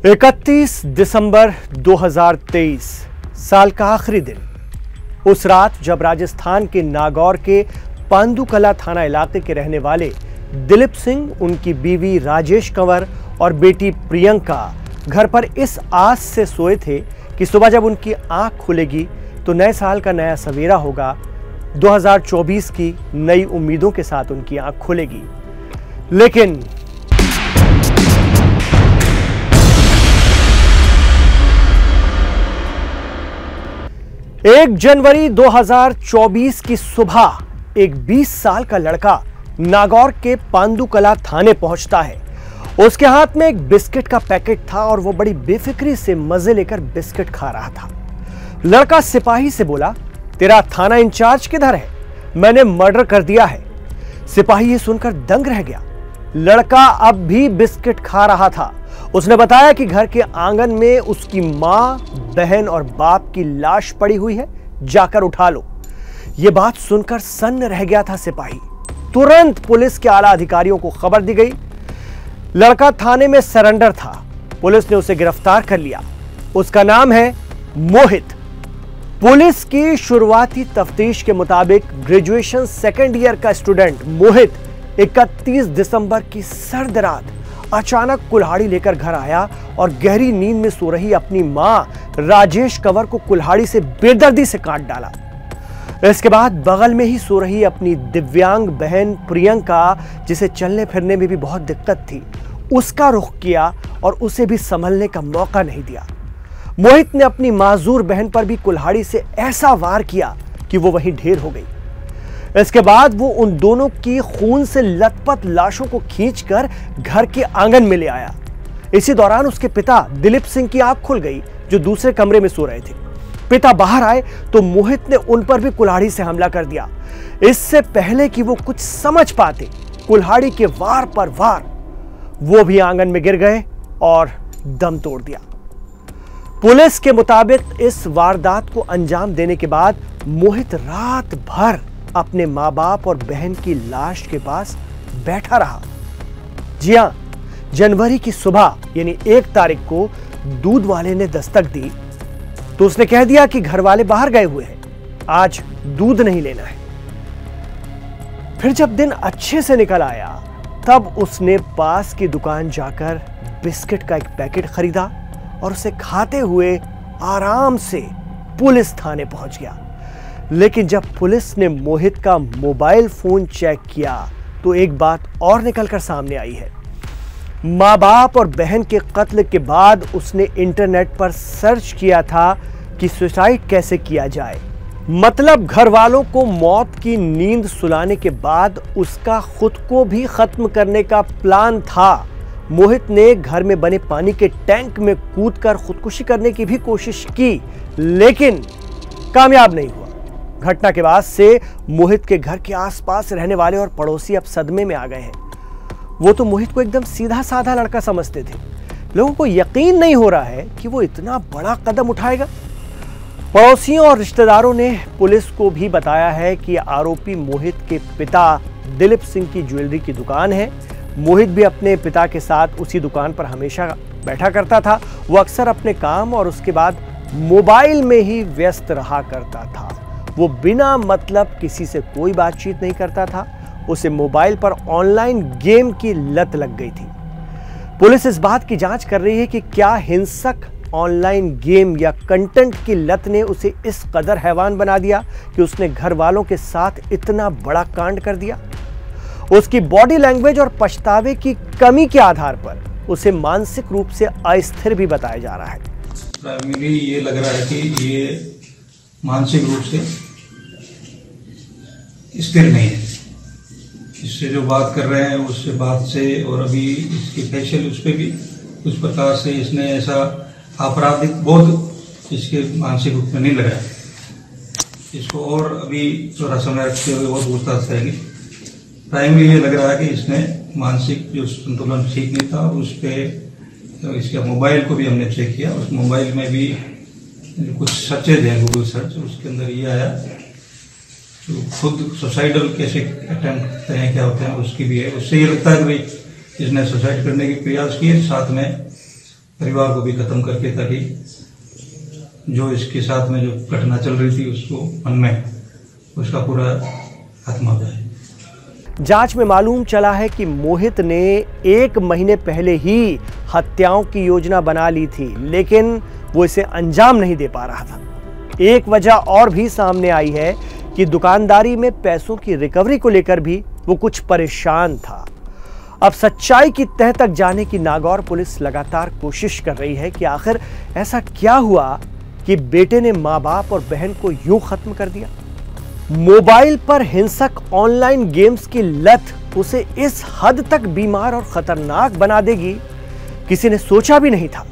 31 दिसंबर 2023 साल का आखिरी दिन। उस रात जब राजस्थान के नागौर के पांडुकला थाना इलाके के रहने वाले दिलीप सिंह, उनकी बीवी राजेश कंवर और बेटी प्रियंका घर पर इस आस से सोए थे कि सुबह जब उनकी आंख खुलेगी तो नए साल का नया सवेरा होगा। 2024 की नई उम्मीदों के साथ उनकी आंख खुलेगी। लेकिन 1 जनवरी 2024 की सुबह एक 20 साल का लड़का नागौर के पांडुकला थाने पहुंचता है। उसके हाथ में एक बिस्किट का पैकेट था और वो बड़ी बेफिक्री से मजे लेकर बिस्किट खा रहा था। लड़का सिपाही से बोला, तेरा थाना इंचार्ज किधर है? मैंने मर्डर कर दिया है। सिपाही ये सुनकर दंग रह गया। लड़का अब भी बिस्किट खा रहा था। उसने बताया कि घर के आंगन में उसकी मां, बहन और बाप की लाश पड़ी हुई है, जाकर उठा लो। यह बात सुनकर सन्न रह गया था सिपाही। तुरंत पुलिस के आला अधिकारियों को खबर दी गई। लड़का थाने में सरेंडर था। पुलिस ने उसे गिरफ्तार कर लिया। उसका नाम है मोहित। पुलिस की शुरुआती तफ्तीश के मुताबिक ग्रेजुएशन सेकेंड ईयर का स्टूडेंट मोहित 31 दिसंबर की सर्द रात अचानक कुल्हाड़ी लेकर घर आया और गहरी नींद में सो रही अपनी मां राजेश कंवर को कुल्हाड़ी से बेदर्दी से काट डाला। इसके बाद बगल में ही सो रही अपनी दिव्यांग बहन प्रियंका, जिसे चलने फिरने में भी बहुत दिक्कत थी, उसका रुख किया और उसे भी संभलने का मौका नहीं दिया। मोहित ने अपनी माजूर बहन पर भी कुल्हाड़ी से ऐसा वार किया कि वो वहीं ढेर हो गई। इसके बाद वो उन दोनों की खून से लथपथ लाशों को खींचकर घर के आंगन में ले आया। इसी दौरान उसके पिता दिलीप सिंह की आंख खुल गई, जो दूसरे कमरे में सो रहे थे। पिता बाहर आए तो मोहित ने उन पर भी कुल्हाड़ी से हमला कर दिया। इससे पहले कि वो कुछ समझ पाते, कुल्हाड़ी के वार पर वार वो भी आंगन में गिर गए और दम तोड़ दिया। पुलिस के मुताबिक इस वारदात को अंजाम देने के बाद मोहित रात भर अपने मां बाप और बहन की लाश के पास बैठा रहा। जी हां, जनवरी की सुबह यानी 1 तारीख को दूध वाले ने दस्तक दी तो उसने कह दिया कि घर वाले बाहर गए हुए हैं, आज दूध नहीं लेना है। फिर जब दिन अच्छे से निकल आया तब उसने पास की दुकान जाकर बिस्किट का एक पैकेट खरीदा और उसे खाते हुए आराम से पुलिस थाने पहुंच गया। लेकिन जब पुलिस ने मोहित का मोबाइल फोन चेक किया तो एक बात और निकलकर सामने आई है। मां बाप और बहन के कत्ल के बाद उसने इंटरनेट पर सर्च किया था कि सुसाइड कैसे किया जाए। मतलब घर वालों को मौत की नींद सुलाने के बाद उसका खुद को भी खत्म करने का प्लान था। मोहित ने घर में बने पानी के टैंक में कूदकर खुदकुशी करने की भी कोशिश की, लेकिन कामयाब नहीं हुआ। घटना के बाद से मोहित के घर के आसपास रहने वाले और पड़ोसी अब सदमे में आ गए हैं। वो तो मोहित को एकदम सीधा साधा लड़का समझते थे। लोगों को यकीन नहीं हो रहा है कि वो इतना बड़ा कदम उठाएगा। पड़ोसियों और रिश्तेदारों ने पुलिस को भी बताया है कि आरोपी मोहित के पिता दिलीप सिंह की ज्वेलरी की दुकान है। मोहित भी अपने पिता के साथ उसी दुकान पर हमेशा बैठा करता था। वो अक्सर अपने काम और उसके बाद मोबाइल में ही व्यस्त रहा करता था। वो बिना मतलब किसी से कोई बातचीत नहीं करता था। उसे मोबाइल पर ऑनलाइन गेम की लत लग गई थी। पुलिस इस बात की जांच कर रही है कि क्या हिंसक ऑनलाइन गेम या कंटेंट की लत ने उसे इस कदर हैवान बना दिया कि उसने घर वालों के साथ इतना बड़ा कांड कर दिया। उसकी बॉडी लैंग्वेज और पछतावे की कमी के आधार पर उसे मानसिक रूप से अस्थिर भी बताया जा रहा है। प्राइमरी ये लग रहा है कि ये मानसिक रूप से स्थिर नहीं है। इससे जो बात कर रहे हैं उससे बात से और अभी इसकी फेशियल उस पर भी उस प्रकार से इसने ऐसा आपराधिक बोध इसके मानसिक रूप में नहीं लगा। इसको और अभी थोड़ा समय रखते हुए बहुत पूछताछ रहेगी। प्राइमरी ये लग रहा है कि इसने मानसिक जो संतुलन ठीक नहीं था। उस पर इसका मोबाइल को भी हमने चेक किया। उस मोबाइल में भी कुछ सर्चेज हैं, गूगल सर्च, उसके अंदर ये आया तो खुद सुसाइडल कैसे अटेम्प्ट करते हैं, क्या होते हैं, उसकी भी है। उससे ये लगता है कि भाई इसने सुसाइड करने की प्रयास किए, साथ में परिवार को भी खत्म करके, ताकि जो इसके साथ में जो घटना चल रही थी उसको मन में उसका पूरा खात्मा जाए। जांच में मालूम चला है कि मोहित ने 1 महीने पहले ही हत्याओं की योजना बना ली थी, लेकिन वो इसे अंजाम नहीं दे पा रहा था। एक वजह और भी सामने आई है कि दुकानदारी में पैसों की रिकवरी को लेकर भी वो कुछ परेशान था। अब सच्चाई की तह तक जाने की नागौर पुलिस लगातार कोशिश कर रही है कि आखिर ऐसा क्या हुआ कि बेटे ने मां बाप और बहन को यूं खत्म कर दिया। मोबाइल पर हिंसक ऑनलाइन गेम्स की लत उसे इस हद तक बीमार और खतरनाक बना देगी, किसी ने सोचा भी नहीं था।